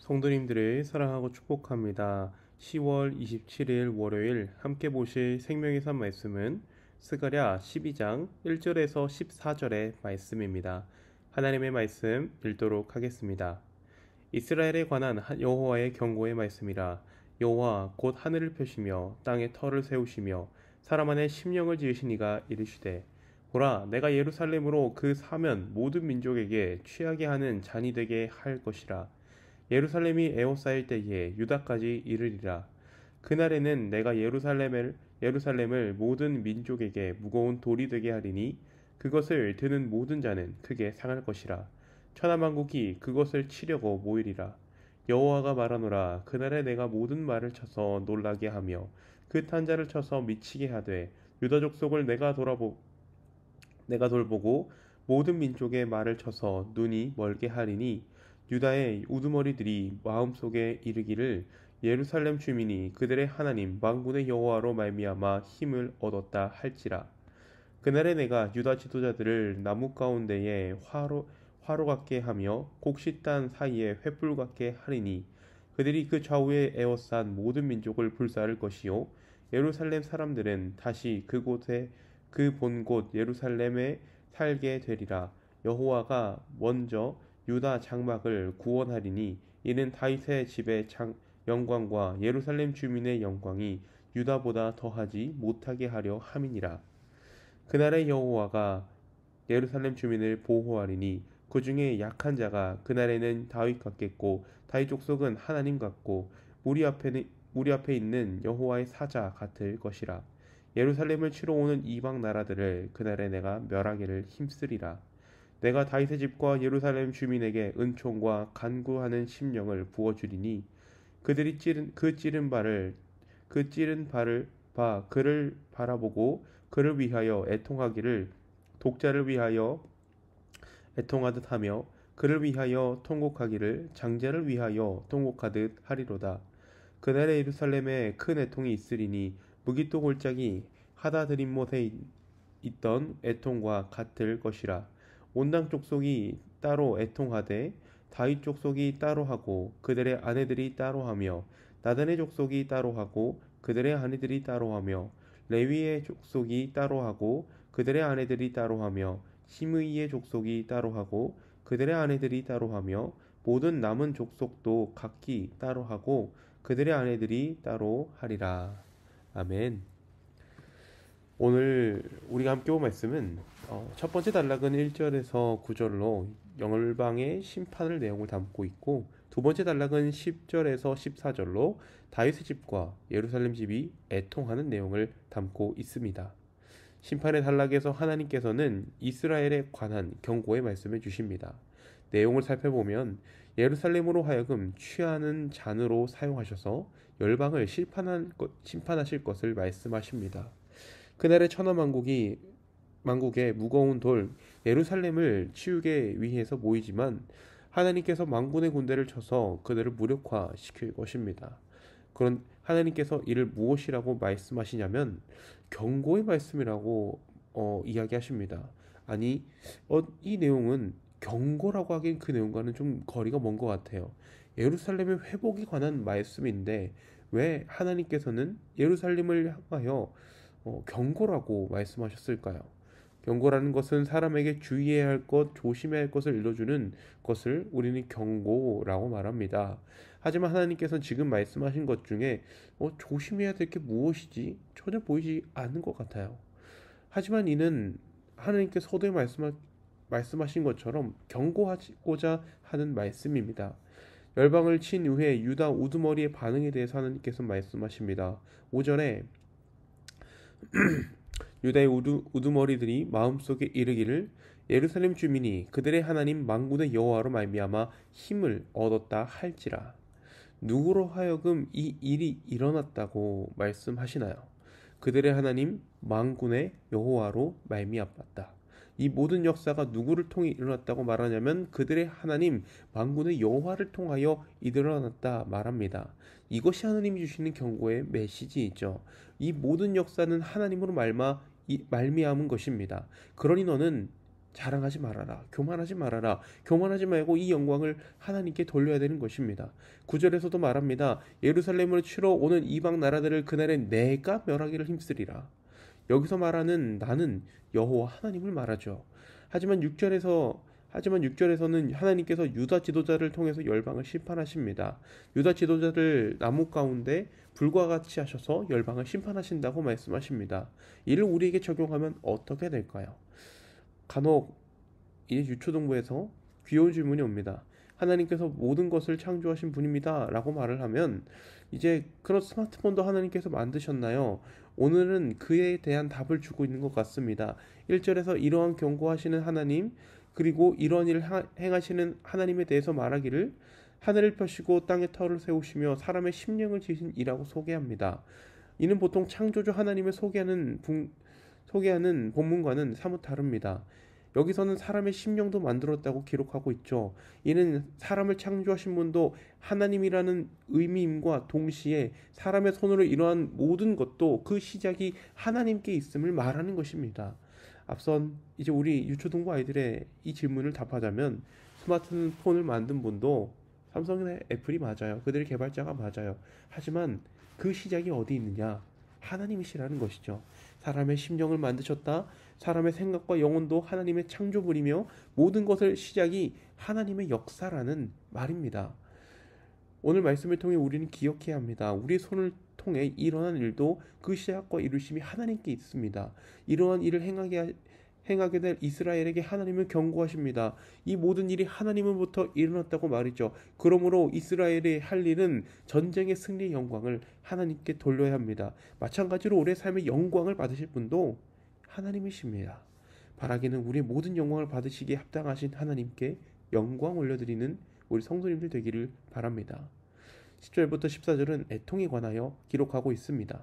성도님들을 사랑하고 축복합니다. 10월 27일 월요일 함께 보실 생명의 산 말씀은 스가랴 12장 1절에서 14절의 말씀입니다. 하나님의 말씀 읽도록 하겠습니다. 이스라엘에 관한 여호와의 경고의 말씀이라. 여호와 곧 하늘을 펴시며 땅에 터를 세우시며 사람 안에 심령을 지으신 이가 이르시되, 보라, 내가 예루살렘으로 그 사면 모든 민족에게 취하게 하는 잔이 되게 할 것이라. 예루살렘이 에워싸일 때에 유다까지 이르리라. 그날에는 내가 예루살렘을 모든 민족에게 무거운 돌이 되게 하리니 그것을 드는 모든 자는 크게 상할 것이라. 천하만국이 그것을 치려고 모이리라. 여호와가 말하노라. 그날에 내가 모든 말을 쳐서 놀라게 하며 그 탄자를 쳐서 미치게 하되, 유다 족속을 내가 돌보고 모든 민족의 말을 쳐서 눈이 멀게 하리니, 유다의 우두머리들이 마음속에 이르기를, 예루살렘 주민이 그들의 하나님 만군의 여호와로 말미암아 힘을 얻었다 할지라. 그날에 내가 유다 지도자들을 나무 가운데에 화로 같게 하며 곡식단 사이에 횃불 같게 하리니, 그들이 그 좌우에 에워싼 모든 민족을 불사를 것이요, 예루살렘 사람들은 다시 그 본 곳 예루살렘에 살게 되리라. 여호와가 먼저 유다 장막을 구원하리니, 이는 다윗의 집의 영광과 예루살렘 주민의 영광이 유다보다 더하지 못하게 하려 함이니라. 그날에 여호와가 예루살렘 주민을 보호하리니, 그 중에 약한 자가 그날에는 다윗 같겠고, 다윗 족속은 하나님 같고, 무리 앞에 있는 여호와의 사자 같을 것이라. 예루살렘을 치러 오는 이방 나라들을 그날에 내가 멸하기를 힘쓰리라. 내가 다윗의 집과 예루살렘 주민에게 은총과 간구하는 심령을 부어주리니, 그들이 찌른 발을 봐 그를 바라보고 그를 위하여 애통하기를 독자를 위하여 애통하듯 하며, 그를 위하여 통곡하기를 장자를 위하여 통곡하듯 하리로다. 그날에 예루살렘에 큰 애통이 있으리니, 무기또 골짜기 하다드림못에 있던 애통과 같을 것이라. 온당 족속이 따로 애통하되 다윗 족속이 따로 하고 그들의 아내들이 따로 하며, 나단의 족속이 따로 하고 그들의 아내들이 따로 하며, 레위의 족속이 따로 하고 그들의 아내들이 따로 하며, 시므이의 족속이 따로 하고 그들의 아내들이 따로 하며, 모든 남은 족속도 각기 따로 하고 그들의 아내들이 따로 하리라. 아멘. 오늘 우리가 함께 본 말씀은 첫 번째 단락은 1절에서 9절로 열방의 심판을 내용을 담고 있고, 두 번째 단락은 10절에서 14절로 다윗의 집과 예루살렘 집이 애통하는 내용을 담고 있습니다. 심판의 단락에서 하나님께서는 이스라엘에 관한 경고의 말씀을 주십니다. 내용을 살펴보면 예루살렘으로 하여금 취하는 잔으로 사용하셔서 열방을 심판하실 것을 말씀하십니다. 그날의 만국의 무거운 돌 예루살렘을 치우기 위해서 모이지만, 하나님께서 만군의 군대를 쳐서 그들을 무력화시킬 것입니다. 그런 하나님께서 이를 무엇이라고 말씀하시냐면 경고의 말씀이라고 이야기하십니다. 아니, 이 내용은 경고라고 하긴 그 내용과는 좀 거리가 먼 것 같아요. 예루살렘의 회복에 관한 말씀인데 왜 하나님께서는 예루살렘을 향하여 경고라고 말씀하셨을까요? 경고라는 것은 사람에게 주의해야 할 것, 조심해야 할 것을 일러주는 것을 우리는 경고라고 말합니다. 하지만 하나님께서는 지금 말씀하신 것 중에 조심해야 될 게 무엇이지? 전혀 보이지 않는 것 같아요. 하지만 이는 하나님께 서두에 말씀하신 것처럼 경고하고자 하는 말씀입니다. 열방을 친 후에 유다 우두머리의 반응에 대해서 하나님께서 말씀하십니다. 5절에 유다의 우두머리들이 마음속에 이르기를, 예루살렘 주민이 그들의 하나님 만군의 여호와로 말미암아 힘을 얻었다 할지라. 누구로 하여금 이 일이 일어났다고 말씀하시나요? 그들의 하나님 만군의 여호와로 말미암았다. 이 모든 역사가 누구를 통해 일어났다고 말하냐면 그들의 하나님 만군의 여호와를 통하여 일어났다 말합니다. 이것이 하나님이 주시는 경고의 메시지이죠. 이 모든 역사는 하나님으로 말미암은 것입니다. 그러니 너는 자랑하지 말아라. 교만하지 말아라. 교만하지 말고 이 영광을 하나님께 돌려야 되는 것입니다. 9절에서도 말합니다. 예루살렘으로 치러 오는 이방 나라들을 그날에 내가 멸하기를 힘쓰리라. 여기서 말하는 나는 여호와 하나님을 말하죠. 하지만 6절에서는 하나님께서 유다 지도자를 통해서 열방을 심판하십니다. 유다 지도자를 나무 가운데 불과 같이 하셔서 열방을 심판하신다고 말씀하십니다. 이를 우리에게 적용하면 어떻게 될까요? 간혹 이제 유초동부에서 귀여운 질문이 옵니다. 하나님께서 모든 것을 창조하신 분입니다 라고 말을 하면 이제 그런 스마트폰도 하나님께서 만드셨나요? 오늘은 그에 대한 답을 주고 있는 것 같습니다. 1절에서 이러한 경고하시는 하나님, 그리고 이러한 일을 행하시는 하나님에 대해서 말하기를 하늘을 펴시고 땅에 터를 세우시며 사람의 심령을 지으신 이라고 소개합니다. 이는 보통 창조주 하나님을 소개하는 본문과는 사뭇 다릅니다. 여기서는 사람의 심령도 만들었다고 기록하고 있죠. 이는 사람을 창조하신 분도 하나님이라는 의미임과 동시에 사람의 손으로 이러한 모든 것도 그 시작이 하나님께 있음을 말하는 것입니다. 앞선 이제 우리 유초동부 아이들의 이 질문을 답하자면 스마트폰을 만든 분도 삼성이나 애플이 맞아요. 그들의 개발자가 맞아요. 하지만 그 시작이 어디 있느냐? 하나님이시라는 것이죠. 사람의 심령을 만드셨다. 사람의 생각과 영혼도 하나님의 창조물이며 모든 것을 시작이 하나님의 역사라는 말입니다. 오늘 말씀을 통해 우리는 기억해야 합니다. 우리의 손을 통해 일어난 일도 그 시작과 이루심이 하나님께 있습니다. 이러한 일을 행하게 될 이스라엘에게 하나님은 경고하십니다. 이 모든 일이 하나님으로부터 일어났다고 말이죠. 그러므로 이스라엘이 할 일은 전쟁의 승리의 영광을 하나님께 돌려야 합니다. 마찬가지로 우리의 삶의 영광을 받으실 분도 하나님이십니다. 바라기는 우리의 모든 영광을 받으시기에 합당하신 하나님께 영광 올려드리는 우리 성도님들 되기를 바랍니다. 10절부터 14절은 애통에 관하여 기록하고 있습니다.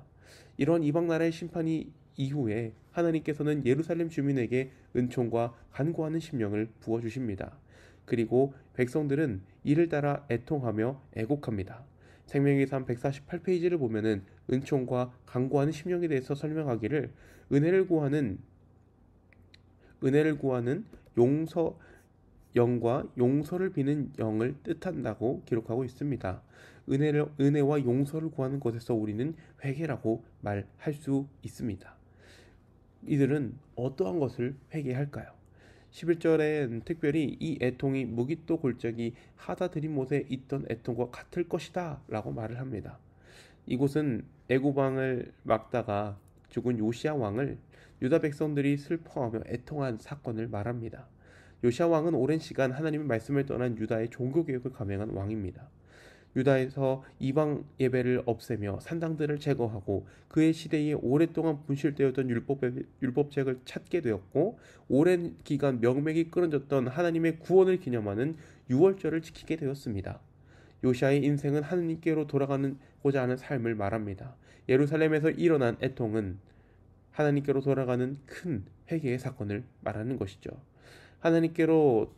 이런 이방 나라의 심판이 이후에 하나님께서는 예루살렘 주민에게 은총과 간구하는 심령을 부어주십니다. 그리고 백성들은 이를 따라 애통하며 애곡합니다. 생명의 삶 148페이지를 보면은 은총과 간구하는 심령에 대해서 설명하기를 은혜를 구하는 용서 영과 용서를 비는 영을 뜻한다고 기록하고 있습니다. 은혜와 용서를 구하는 것에서 우리는 회개라고 말할 수 있습니다. 이들은 어떠한 것을 회개할까요? 11절엔 특별히 이 애통이 무기또 골짜기 하다드림못에 있던 애통과 같을 것이다 라고 말을 합니다. 이곳은 애굽 왕을 막다가 죽은 요시야 왕을 유다 백성들이 슬퍼하며 애통한 사건을 말합니다. 요시야 왕은 오랜 시간 하나님의 말씀을 떠난 유다의 종교개혁을 감행한 왕입니다. 유다에서 이방 예배를 없애며 산당들을 제거하고 그의 시대에 오랫동안 분실되었던 율법책을 찾게 되었고 오랜 기간 명맥이 끊어졌던 하나님의 구원을 기념하는 유월절을 지키게 되었습니다. 요시야의 인생은 하나님께로 돌아가고자 하는 삶을 말합니다. 예루살렘에서 일어난 애통은 하나님께로 돌아가는 큰 회개의 사건을 말하는 것이죠. 하나님께로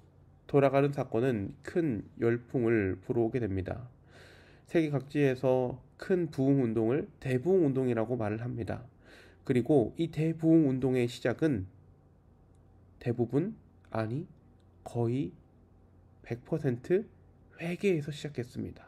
돌아가는 사건은 큰 열풍을 불어오게 됩니다. 세계 각지에서 큰 부흥운동을 대부흥운동이라고 말을 합니다. 그리고 이 대부흥운동의 시작은 대부분, 아니 거의 100% 회개에서 시작했습니다.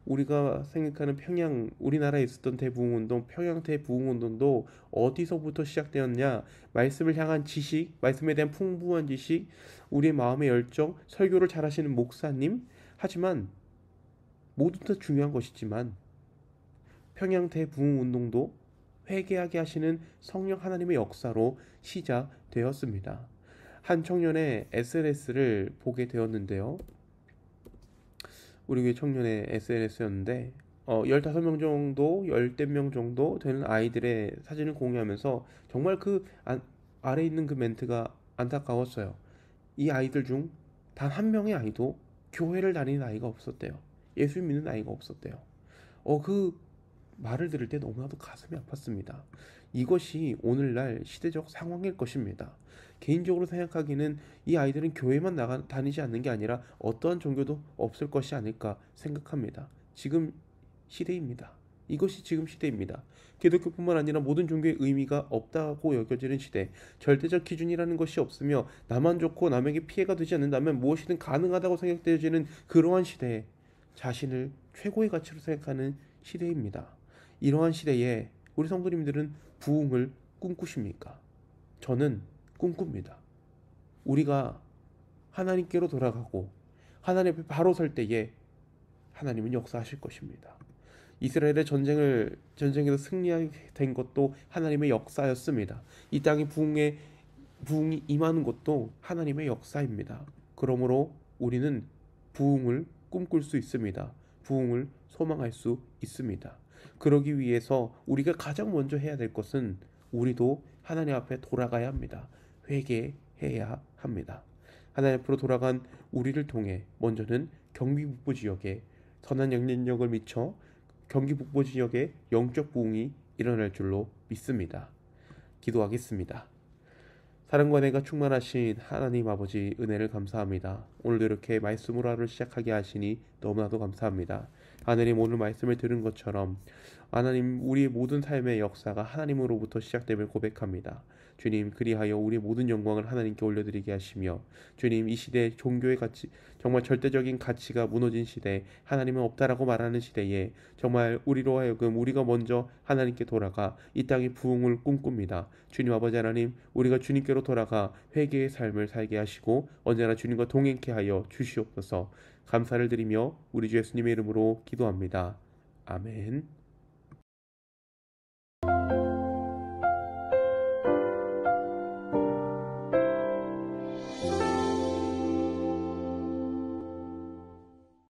우리가 생각하는 우리나라에 있었던 대부흥운동, 평양 대부흥운동도 어디서부터 시작되었냐? 말씀을 향한 지식, 말씀에 대한 풍부한 지식, 우리의 마음의 열정, 설교를 잘하시는 목사님. 하지만 모두 다 중요한 것이지만 평양 대부흥운동도 회개하게 하시는 성령 하나님의 역사로 시작되었습니다. 한 청년의 SNS를 보게 되었는데요. 우리 교회 청년의 SNS였는데 15명 정도, 10대 명 정도 되는 아이들의 사진을 공유하면서 정말 그 아래 있는 그 멘트가 안타까웠어요. 이 아이들 중 단 한 명의 아이도 교회를 다니는 아이가 없었대요. 예수 믿는 아이가 없었대요. 그 말을 들을 때 너무나도 가슴이 아팠습니다. 이것이 오늘날 시대적 상황일 것입니다. 개인적으로 생각하기는 이 아이들은 교회만 다니지 않는 게 아니라 어떠한 종교도 없을 것이 아닐까 생각합니다. 지금 시대입니다. 이것이 지금 시대입니다. 기독교뿐만 아니라 모든 종교의 의미가 없다고 여겨지는 시대, 절대적 기준이라는 것이 없으며 나만 좋고 남에게 피해가 되지 않는다면 무엇이든 가능하다고 생각되어지는 그러한 시대에 자신을 최고의 가치로 생각하는 시대입니다. 이러한 시대에 우리 성도님들은 부흥을 꿈꾸십니까? 저는 꿈꿉니다. 우리가 하나님께로 돌아가고 하나님 앞에 바로 설 때에 하나님은 역사하실 것입니다. 이스라엘의 전쟁에서 승리하게 된 것도 하나님의 역사였습니다. 이 땅에 부흥이 임하는 것도 하나님의 역사입니다. 그러므로 우리는 부흥을 꿈꿀 수 있습니다. 부흥을 소망할 수 있습니다. 그러기 위해서 우리가 가장 먼저 해야 될 것은 우리도 하나님 앞에 돌아가야 합니다. 회개해야 합니다. 하나님 앞으로 돌아간 우리를 통해 먼저는 경기 북부 지역에 선한 영향력을 미쳐 경기 북부 지역에 영적 부흥이 일어날 줄로 믿습니다. 기도하겠습니다. 사랑과 은혜가 충만하신 하나님 아버지 은혜를 감사합니다. 오늘도 이렇게 말씀으로 하루를 시작하게 하시니 너무나도 감사합니다. 하나님 오늘 말씀을 들은 것처럼 하나님 우리의 모든 삶의 역사가 하나님으로부터 시작됨을 고백합니다. 주님 그리하여 우리의 모든 영광을 하나님께 올려드리게 하시며 주님 이 시대 종교의 가치 정말 절대적인 가치가 무너진 시대 하나님은 없다라고 말하는 시대에 정말 우리로 하여금 우리가 먼저 하나님께 돌아가 이 땅의 부흥을 꿈꿉니다. 주님 아버지 하나님 우리가 주님께로 돌아가 회개의 삶을 살게 하시고 언제나 주님과 동행케 하여 주시옵소서. 감사를 드리며 우리 주 예수님의 이름으로 기도합니다. 아멘.